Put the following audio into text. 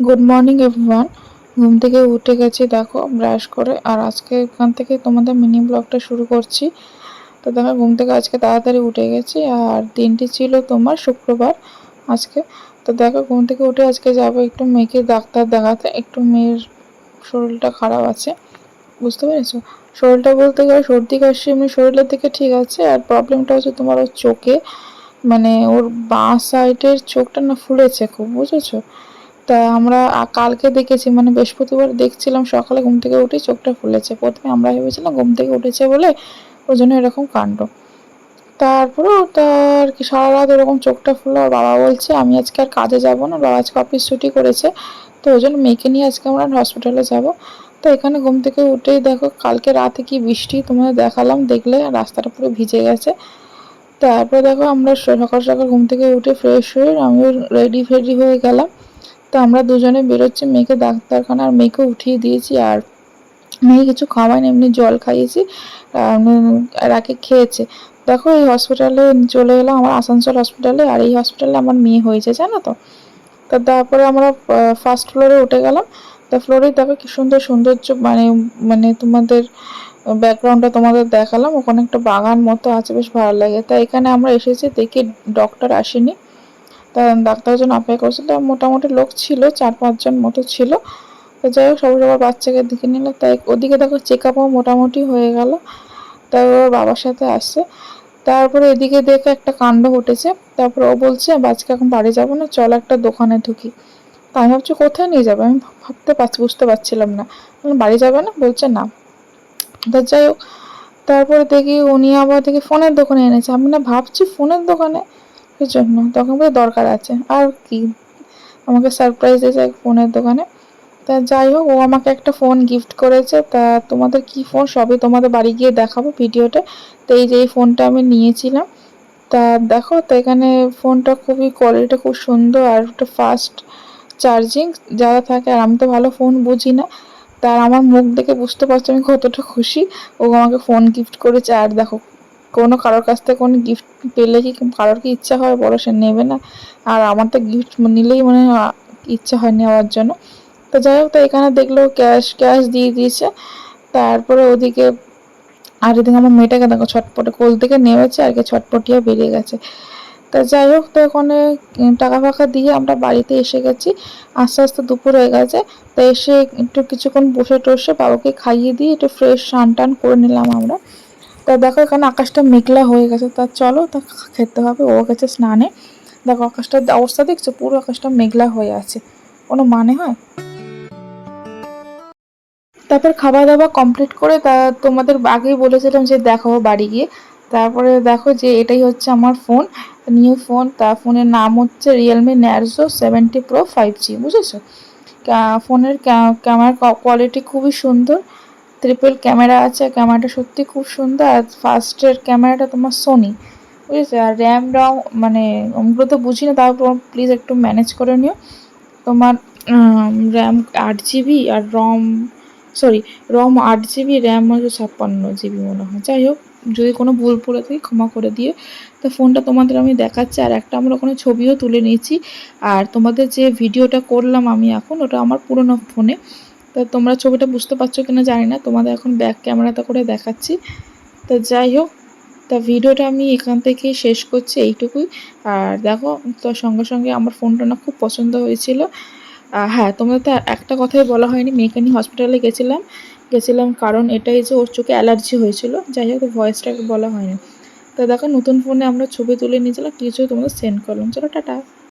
Good morning everyone. ঘুম থেকে উঠে গেছি, দেখো ব্রাশ করে। আর আজকে এখান থেকে তোমাদের মিনি ব্লগটা শুরু করছি। তো দেখো ঘুম থেকে আজকে তাড়াতাড়ি উঠে গেছি, আর দিনটি ছিল তোমার শুক্রবার আজকে। তো দেখো ঘুম থেকে উঠে আজকে যাবো একটু মেয়েকে ডাক্তার দেখাতে। একটু মেয়ের শরীরটা খারাপ আছে, বুঝতে পেরেছো? শরীরটা বলতে গেলে সর্দি কাশি, এমনি শরীরের দিকে ঠিক আছে। আর প্রবলেমটা হচ্ছে তোমার ওর চোখে, মানে ওর বাঁ সাইডের চোখটা না ফুলেছে খুব, বুঝেছো? তা আমরা কালকে দেখেছি, মানে বৃহস্পতিবার দেখছিলাম সকালে ঘুম থেকে উঠে চোখটা ফুলেছে। প্রথমে আমরা ভেবেছিলাম ঘুম থেকে উঠেছে বলে ওই জন্য এরকম কাণ্ড। তারপরেও তার কি সারা রাত এরকম চোখটা ফুলো। আর বাবা বলছে আমি আজকে আর কাজে যাব না, বাবা আজকে অফিস ছুটি করেছে। তো ওই জন্য মেয়েকে নিয়ে আজকে আমরা হসপিটালে যাব। তো এখানে ঘুম থেকে উঠেই দেখো কালকে রাতে কি বৃষ্টি তোমাদের দেখালাম, দেখলে রাস্তাটা পুরো ভিজে গেছে। তারপরে দেখো আমরা সকাল সকাল ঘুম থেকে উঠে ফ্রেশ হয়ে আমিও রেডি ফেডি হয়ে গেলাম। তো আমরা দুজনে বেরোচ্ছি মেয়েকে ডাক্তারখানা, আর মেয়েকে উঠিয়ে দিয়েছি। আর মেয়ে কিছু খাওয়ায়নি, এমনি জল খাইয়েছি। আর আগে খেয়েছে। দেখো এই হসপিটালে চলে এলাম, আমার আসানসোল হসপিটালে। আর এই হসপিটালে আমার মেয়ে হয়েছে, জানো তো। তো তারপরে আমরা ফার্স্ট ফ্লোরে উঠে গেলাম। তো ফ্লোরে দেখো কি সুন্দর সৌন্দর্য, মানে মানে তোমাদের ব্যাকগ্রাউন্ডটা তোমাদের দেখালাম। ওখানে একটা বাগান মতো আছে, বেশ ভালো লাগে। তাই এখানে আমরা এসেছি, দেখি ডক্টর আসেনি। তা ডাক্তারের জন্য অপেক্ষা করছিল, মোটামুটি লোক ছিল 4-5 জন মতো ছিল। তো যাই হোক সবার বাচ্চাকে দেখে নিল। তাই ওদিকে দেখো চেক আপও মোটামুটি হয়ে গেল। তাই ওর বাবার সাথে আসছে। তারপরে এদিকে দেখে একটা কাণ্ড ঘটেছে। তারপরে ও বলছে আজকে এখন বাড়ি যাবো না, চল একটা দোকানে ঢুকি। তা আমি ভাবছি কোথায় নিয়ে যাবে, আমি বুঝতে পারছিলাম না। বাড়ি যাবে না, বলছে না। তা যাই হোক, তারপরে দেখি উনি আবার দেখি ফোনের দোকানে এনেছে। আমি না ভাবছি ফোনের দোকানে এর জন্য, তখন বলে দরকার আছে। আর কি, আমাকে সারপ্রাইজ দিয়েছে ফোনের দোকানে। তা যাই হোক, ও আমাকে একটা ফোন গিফট করেছে। তা তোমাদের কি ফোন সবই তোমাদের বাড়ি গিয়ে দেখাবো ভিডিওতে। তো এই যে এই ফোনটা আমি নিয়েছিলাম। তা দেখো, তো এখানে ফোনটা খুবই কোয়ালিটি খুব সুন্দর, আর একটা ফাস্ট চার্জিং যারা থাকে। আর আমি তো ভালো ফোন বুঝি না, তার আমার মুখ দেখে বুঝতে পারছি আমি কতটা খুশি। ও আমাকে ফোন গিফট করেছে। আর দেখো, কোনো কারোর কাছ থেকে কোনো গিফট পেলে কি কারোর কি ইচ্ছা হয় বলো, সে নেবে না? আর আমার তো গিফট নিলেই মানে ইচ্ছা হয় নেওয়ার জন্য। তো যাই হোক, তো এখানে দেখলো ক্যাশ ক্যাশ দিয়ে দিয়েছে। তারপরে ওদিকে আর এদিকে আমার মেয়েটাকে দেখো ছটপটে কোল থেকে নেমেছে, আর কি ছটপটিয়া বেরিয়ে গেছে। তা যাই হোক, তো ওখানে টাকা ফাঁকা দিয়ে আমরা বাড়িতে এসে গেছি। আস্তে আস্তে দুপুর হয়ে গেছে। তো এসে একটু কিছুক্ষণ বসে টসে বাবাকে খাইয়ে দিয়ে একটু ফ্রেশ স্নান টান করে নিলাম আমরা। তা দেখো এখানে আকাশটা মেঘলা হয়ে গেছে। তা চলো, তা খেতে হবে। ও গেছে স্নানে। দেখো আকাশটার অবস্থা দেখছো, পুরো আকাশটা মেঘলা হয়ে আছে, কোনো মানে হয়? তারপর খাওয়া দাওয়া কমপ্লিট করে তা তোমাদের আগেই বলেছিলাম যে দেখাবো বাড়ি গিয়ে। তারপরে দেখো যে এটাই হচ্ছে আমার ফোন, নিউ ফোন। তা ফোনের নাম হচ্ছে রিয়েলমি ন্যারজো 70 প্রো 5G, বুঝেছো? ফোনের ক্যামেরা কোয়ালিটি খুবই সুন্দর। ট্রিপল ক্যামেরা আছে, ক্যামেরাটা সত্যি খুব সুন্দর। আর ফার্স্টের ক্যামেরাটা তোমার সোনি, বুঝেছো? আর র্যাম রম মানে ওগুলো তো বুঝি না, তারপর প্লিজ একটু ম্যানেজ করে নিও। তোমার র্যাম 8 GB, আর সরি রম 8 GB, র্যাম হচ্ছে 56 GB মনে হয়। যাই হোক, যদি কোনো ভুল করে থাকি ক্ষমা করে দিও। তো ফোনটা তোমাদের আমি দেখাচ্ছি। আর একটা আমরা ওখানে ছবিও তুলে নিয়েছি। আর তোমাদের যে ভিডিওটা করলাম আমি এখন, ওটা আমার পুরোনো ফোনে। তো তোমরা ছবিটা বুঝতে পারছো কিনা জানি না, তোমাদের এখন ব্যাক ক্যামেরাতে করে দেখাচ্ছি। তো যাই হোক, তা ভিডিওটা আমি এখান থেকে শেষ করছি এইটুকুই। আর দেখো, তো সঙ্গে সঙ্গে আমার ফোনটা না খুব পছন্দ হয়েছিল। হ্যাঁ, তোমাদের তো একটা কথাই বলা হয়নি, মেয়েকে নিয়ে হসপিটালে গেছিলাম কারণ এটাই যে ওর চোখে অ্যালার্জি হয়েছিল। যাই হোক, ভয়েসটা বলা হয়নি। তো দেখো নতুন ফোনে আমরা ছবি তুলে নিয়েছিলাম, কিছু তোমাদের সেন্ড করলাম। চলো টাটা।